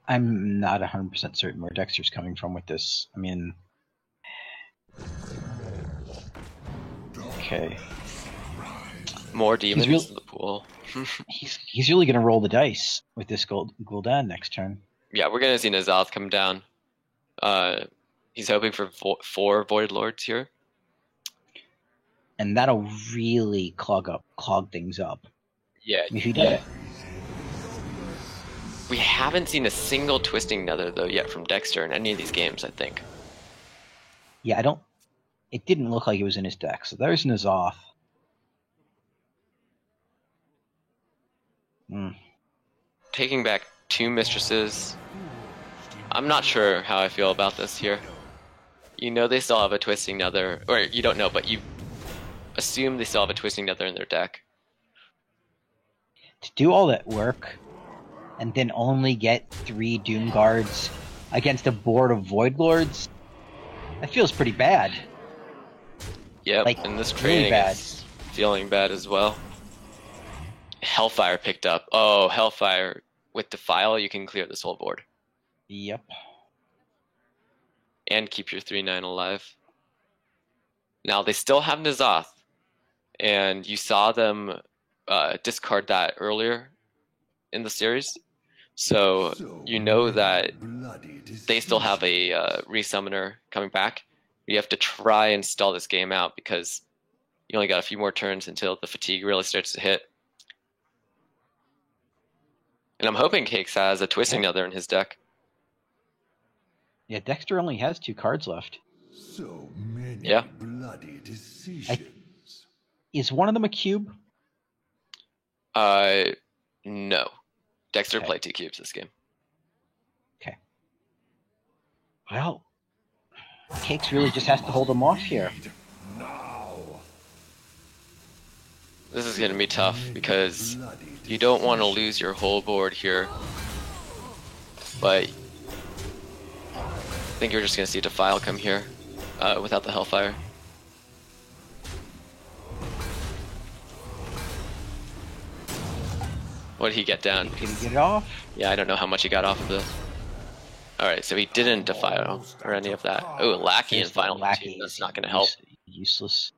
I'm not 100% certain where Dexter's coming from with this. I mean, Okay. More demons real- in the pool. He's really going to roll the dice with this Gul'dan next turn. Yeah, we're gonna see N'Zoth come down. He's hoping for 4 Void Lords here. And that'll really clog things up. Yeah, If he does it. We haven't seen a single Twisting Nether though yet from Dexter in any of these games, I think. Yeah, it didn't look like it was in his deck. So there's N'Zoth. Taking back 2 Mistresses. I'm not sure how I feel about this here. You know they still have a Twisting Nether, or you don't know, but you assume they still have a Twisting Nether in their deck. To do all that work, and then only get 3 Doom Guards against a board of Void Lords, that feels pretty bad. Yep, Like, and this really training bad. is feeling bad as well. Hellfire picked up. Oh, Hellfire. With Defile, you can clear this whole board. Yep. And keep your 3/9 alive. Now, they still have N'Zoth. And you saw them discard that earlier in the series. So you know that they still have a resummoner coming back. You have to try and stall this game out because you only got a few more turns until the fatigue really starts to hit. And I'm hoping Cakes has a Twisting Nether in his deck. Yeah, Dexter only has 2 cards left. So many Yeah. bloody decisions. Is one of them a cube? No. Dexter Okay. played 2 cubes this game. Okay. Well, Cakes really just has to hold them off here. Now. This is going to be tough because you don't want to lose your whole board here. But I think you're just going to see Defile come here without the Hellfire. What did he get down? Can he get it off? Yeah, I don't know how much he got off of this. Alright, so he didn't Defile or any of that. Oh, Lackey and Final Tune, that's not going to help. Useless.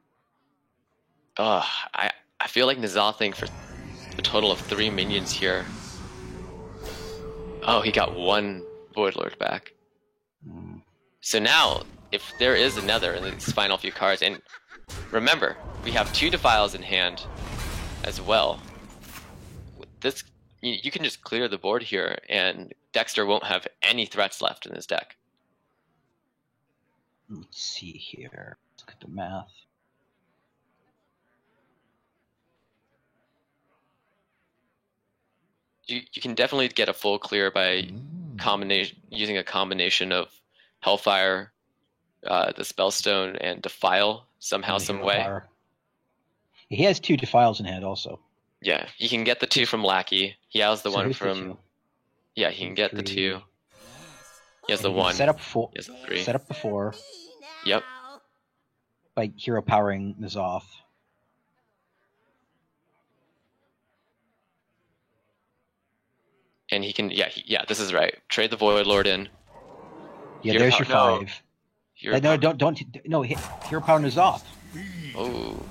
Oh, I feel like N'Zothing for a total of 3 minions here. Oh, he got 1 Void Lord back. So now, if there is another in these final few cards, and remember, we have 2 Defiles in hand as well. With this, you can just clear the board here, and Dexter won't have any threats left in his deck. Let's see here. Let's look at the math. You can definitely get a full clear by using a combination of Hellfire, the Spellstone, and Defile somehow, some way. Power. He has 2 Defiles in hand also. Yeah, he can get the 2 from Lackey. He has the So one here's the from. 2. Yeah, he can get the 3. 2. He has the And he can 1. Set up 4. He has the 3. Set up the 4 Yep. by hero powering N'Zoth. And he can. Yeah, this is right. Trade the Void Lord in. Yeah, Hero there's your power- 5. Hero No, power- don't. No, hero power N'Zoth. Oh.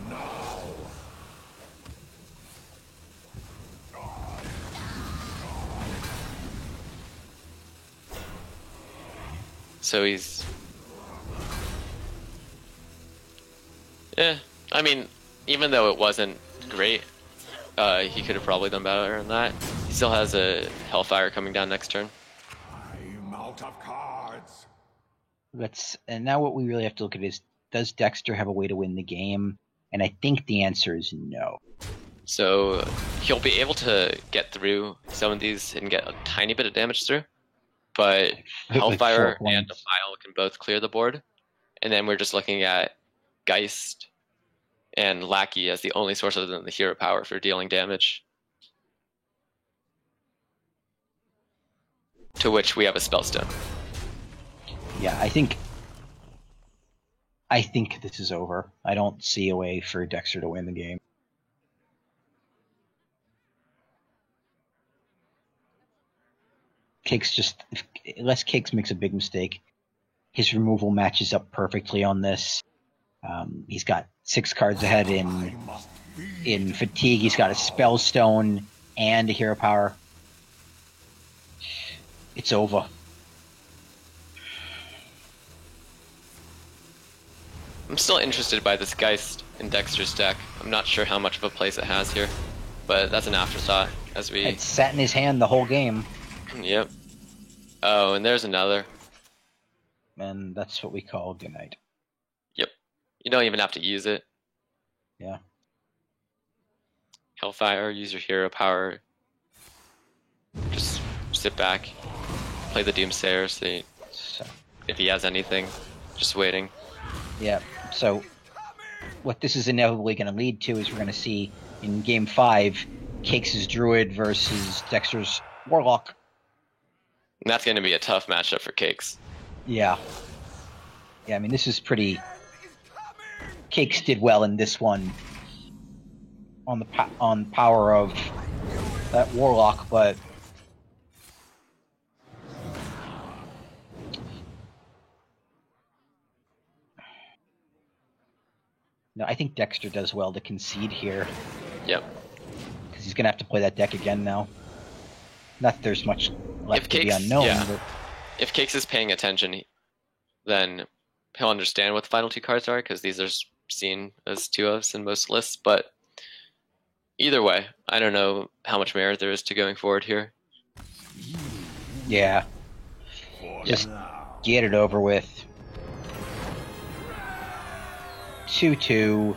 So he's. Yeah, I mean, even though it wasn't great, he could have probably done better than that. He still has a Hellfire coming down next turn. I'm out of cards. And now what we really have to look at is, does Dexter have a way to win the game? And I think the answer is no. So he'll be able to get through some of these and get a tiny bit of damage through. But Like Hellfire 4 and points. Defile can both clear the board. And then we're just looking at Geist and Lackey as the only source other than the hero power for dealing damage. To which we have a Spellstone. Yeah, I think this is over. I don't see a way for Dexter to win the game. Unless Cakes makes a big mistake, his removal matches up perfectly on this. He's got 6 cards ahead in fatigue. He's got a spell stone and a hero power. It's over. I'm still interested by this Geist in Dexter's deck. I'm not sure how much of a place it has here, but that's an afterthought as we... It sat in his hand the whole game. Yep. Oh, and there's another. And that's what we call good night. Yep. You don't even have to use it. Yeah. Hellfire, use your hero power. Just sit back, play the Doomsayer, see So, if he has anything. Just waiting. yeah. So what this is inevitably going to lead to is we're going to see in Game 5, Cakes' Druid versus Dexter's Warlock. And that's going to be a tough matchup for Cakes. Yeah. Yeah, I mean, this is pretty... Cakes did well in this one on the power of that Warlock, but... No, I think Dexter does well to concede here. Yep. Because he's going to have to play that deck again now. Not that there's much left to be Cakes- unknown, yeah. but... If Cakes is paying attention, then he'll understand what the final 2 cards are, because these are seen as 2-ofs in most lists. But either way, I don't know how much merit there is to going forward here. Yeah. Just get it over with. 2-2.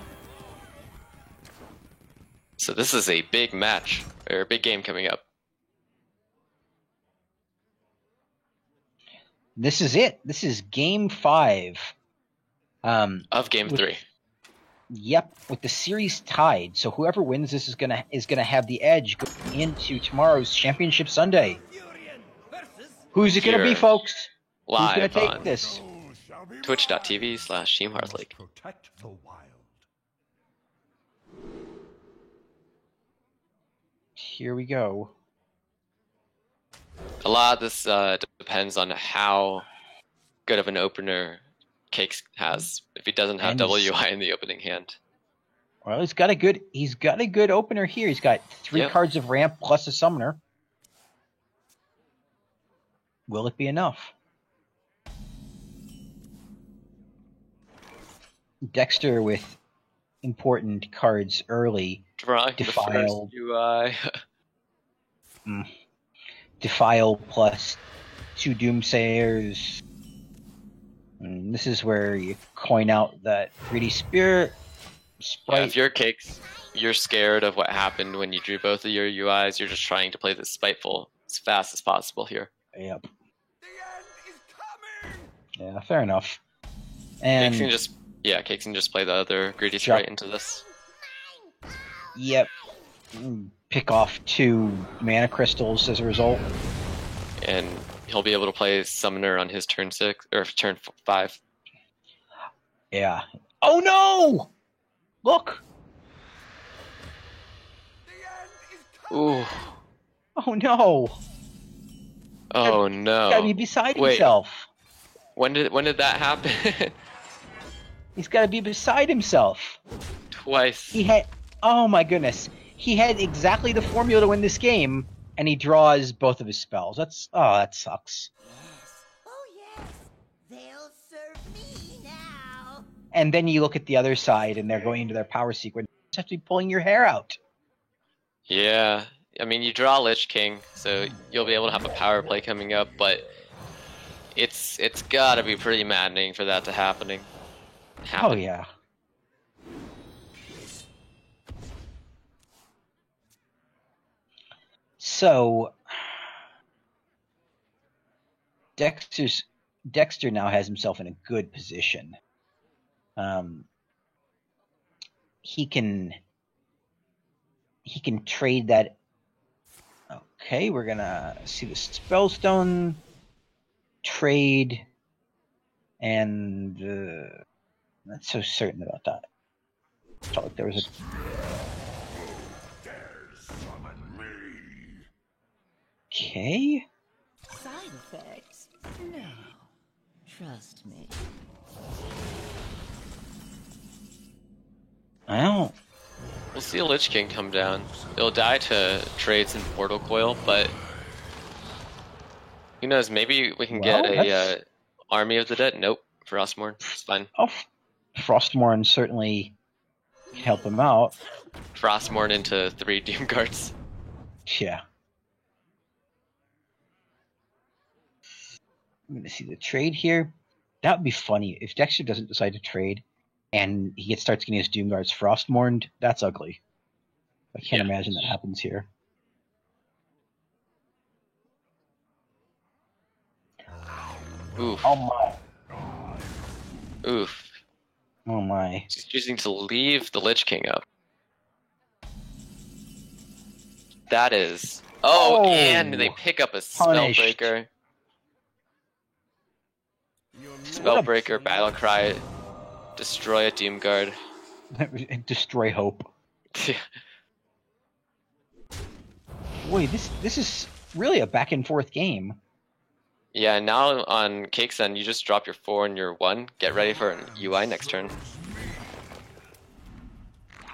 So this is a big match, or a big game coming up. This is it. This is Game 5. Of Game 3. Yep, with the series tied. So whoever wins this is gonna have the edge going into tomorrow's Championship Sunday. Who's it gonna be, Here. folks? Who's gonna Live take on this? twitch.tv/SheemHearthlake. Protect the wild. Here we go. A lot of this depends on how good of an opener Cakes has. If he doesn't have And double he's- UI in the opening hand. Well, he's got a good opener here. He's got 3 Yep. cards of ramp plus a summoner. Will it be enough? Dexter with important cards early. Drawing the first Defiled. UI. Defile plus 2 Doomsayers. And this is where you coin out that Greedy Spirit. Sprite. Yeah, if you're Cakes, you're scared of what happened when you drew both of your UIs. You're just trying to play this spiteful as fast as possible here. Yep. Yeah, fair enough. And Cakes can just play the other Greedy Sure. Sprite into this. yep, pick off 2 mana crystals as a result. And he'll be able to play Summoner on his turn 6 or turn 5. Yeah. Oh no! Look! Ooh. Oh no! Oh He's gotta be no. beside Wait. himself. When did that happen? He's gotta be beside himself. Twice. Oh my goodness. He had exactly the formula to win this game, and he draws both of his spells. That sucks. Oh yes, they'll serve me now. And then you look at the other side, and they're going into their power sequence. You just have to be pulling your hair out. Yeah. I mean, you draw Lich King, so you'll be able to have a power play coming up, but it's gotta be pretty maddening for that to happen. Oh yeah. So Dexter now has himself in a good position. He can trade that. Okay, we're gonna see the Spellstone trade, and not so certain about that. Felt like there was a. Okay. Side effects? No. Trust me. I don't. We'll see a Lich King come down. It'll die to trades and Portal Coil, but who knows? Maybe we can Well, get a that's- Army of the Dead. Nope, Frostmourne. It's fine. Oh, Frostmourne certainly can help him out. Frostmourne into 3 Doomguards. Yeah. I'm going to see the trade here. That would be funny if Dexter doesn't decide to trade, and starts getting his Doomguards Frostmourned. That's ugly. I can't imagine that happens here. Oof. Oh my. Oof. Oh my. He's choosing to leave the Lich King up. That is. Oh, and they pick up a Punished. Spellbreaker. Spellbreaker, Battlecry, destroy a Doomguard. Destroy hope. Boy, this is really a back and forth game. Yeah, now on Cake's end, you just drop your 4 and your 1. Get ready for an UI next turn.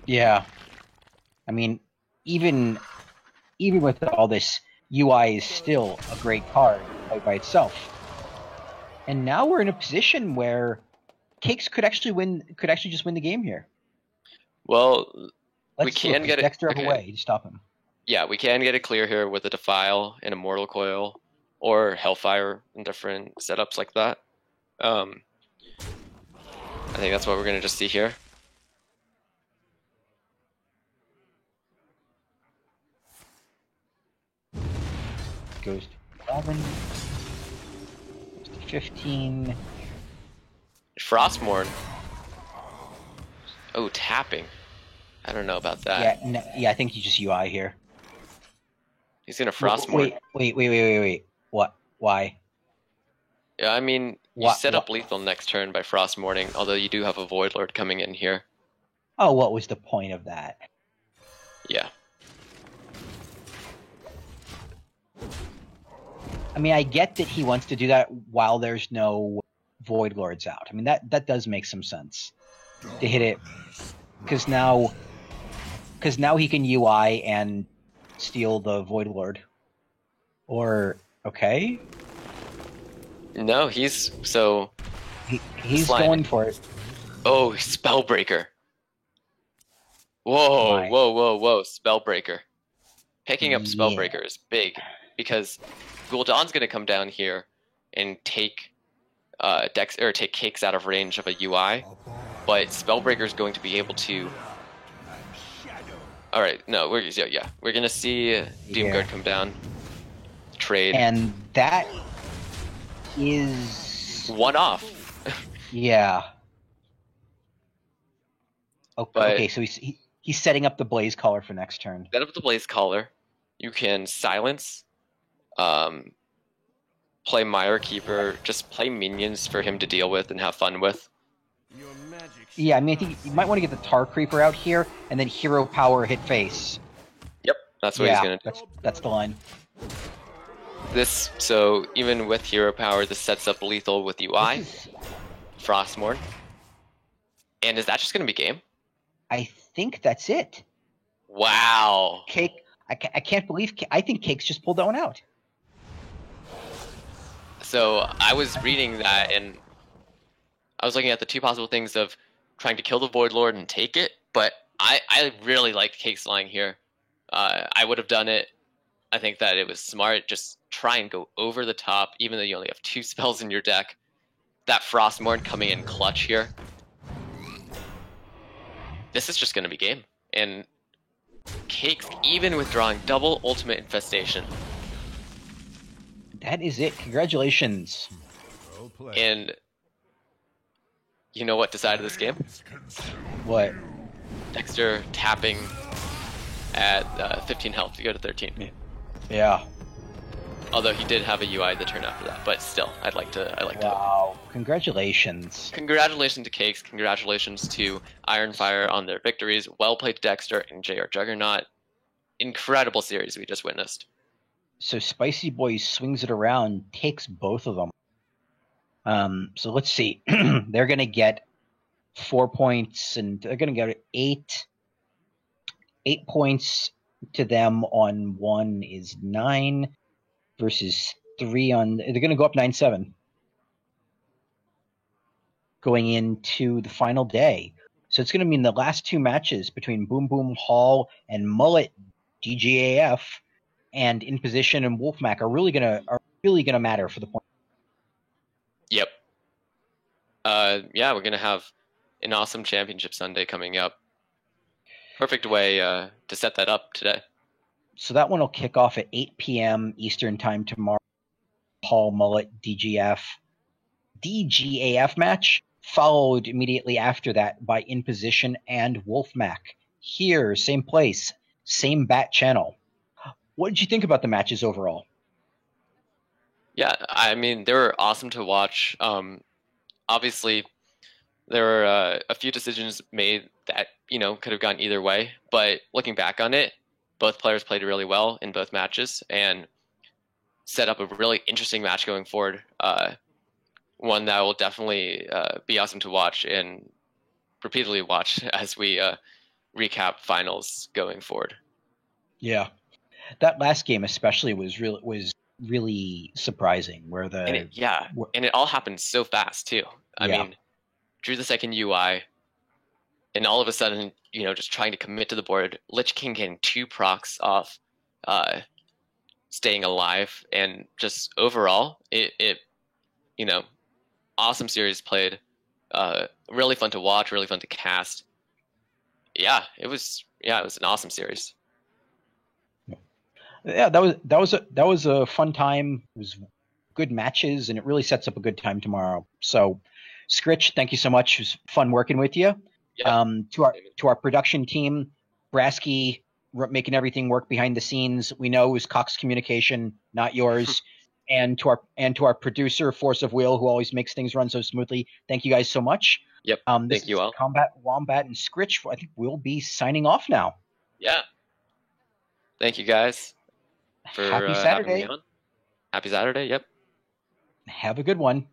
Yeah. I mean, even with all this, UI is still a great card by itself. And now we're in a position where Cakes could actually just win the game here. Well, we Let's can get it. Dexter Okay. away to stop him. Yeah, we can get it clear here with a Defile and a Mortal Coil, or Hellfire in different setups like that. I think that's what we're gonna just see here. Goes to 11. Goes to 15. Frostmourne. Oh, tapping. I don't know about that. Yeah, I think you just UI here. He's gonna Frostmourne. Wait. What? Why? Yeah, I mean, you What- set up what- lethal next turn by Frostmourning, although you do have a Void Lord coming in here. Oh, what was the point of that? Yeah. I mean, I get that he wants to do that while there's no Void Lords out. I mean, that does make some sense to hit it, because now he can UI and steal the Void Lord. Or okay, No, he's so. he's Slide. going for it. Oh, Spellbreaker. Whoa, My. whoa, Spellbreaker. Picking up Yeah. Spellbreaker is big because Gul'dan's gonna come down here and take take Cakes out of range of a UI, but Spellbreaker is going to be able to. All right, no, we're gonna see Doomguard come down, trade And that is one off. yeah. Okay, But- okay, so he's setting up the Blaze Caller for next turn. Set up the Blaze Caller. You can silence, play Mire Keeper, just play minions for him to deal with and have fun with. Your magic Yeah, I mean, I think you might want to get the Tar Creeper out here, and then Hero Power hit face. Yep, that's what he's gonna do. That's the line. This, so even with Hero Power, this sets up lethal with UI, This is- Frostmourne. And is that just gonna be game? I think that's it. Wow. Cake. I can't believe. I think Cake's just pulled that one out. So I was reading that and I was looking at the two possible things of trying to kill the Void Lord and take it, but I really liked Cake's line here. I would have done it. I think that it was smart. Just try and go over the top, even though you only have 2 spells in your deck. That Frostmourne coming in clutch here. This is just going to be game. And Cakes, even withdrawing double Ultimate Infestation, That is it. Congratulations. well played. and you know what decided this game? What? Dexter tapping at 15 health to go to 13. Yeah. Although he did have a UI the turn after that, but still, I like to. Wow. Congratulations. Congratulations to Cakes. Congratulations to Ironfire on their victories. Well played to Dexter and JR Juggernaut. Incredible series we just witnessed. So Spicy Boy swings it around, takes both of them. So let's see. They're gonna get 4 points, and they're going to get 8 points to them on 1 is 9 versus 3 on. They're going to go up 9-7 going into the final day. So it's going to mean the last 2 matches between Boom Boom Hall and Mullet DGAF and In Position and Wolfmac are really going to matter for the point. Yep. Yeah, we're gonna have an awesome championship Sunday coming up. Perfect way to set that up today. So that one will kick off at 8 p.m. Eastern time tomorrow. Hall Mullet DGAF match, followed immediately after that by In Position and Wolfmac. Here, same place, same bat channel. What did you think about the matches overall? Yeah, I mean, they were awesome to watch. Obviously, there were a few decisions made that, could have gone either way. But looking back on it, both players played really well in both matches and set up a really interesting match going forward. One that will definitely be awesome to watch and repeatedly watch as we recap finals going forward. Yeah, that last game especially was really surprising. Where and it all happened so fast too. I mean, drew the second UI, and all of a sudden, just trying to commit to the board. Lich King getting 2 procs off, staying alive, and just overall, it awesome series played. Really fun to watch, really fun to cast. Yeah, it was an awesome series. Yeah, that was a fun time. It was good matches, and it really sets up a good time tomorrow. So, Scritch, thank you so much. It was fun working with you. Yeah. To our production team, Brasky making everything work behind the scenes. We know it was Cox Communication, not yours. And to our producer, Force of Will, who always makes things run so smoothly. Thank you guys so much. Yep. Thank you all. Combat Wombat and Scritch. I think we'll be signing off now. Yeah. Thank you guys for Happy Saturday. having me on. Happy Saturday. Yep. Have a good one.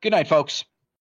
Good night, folks.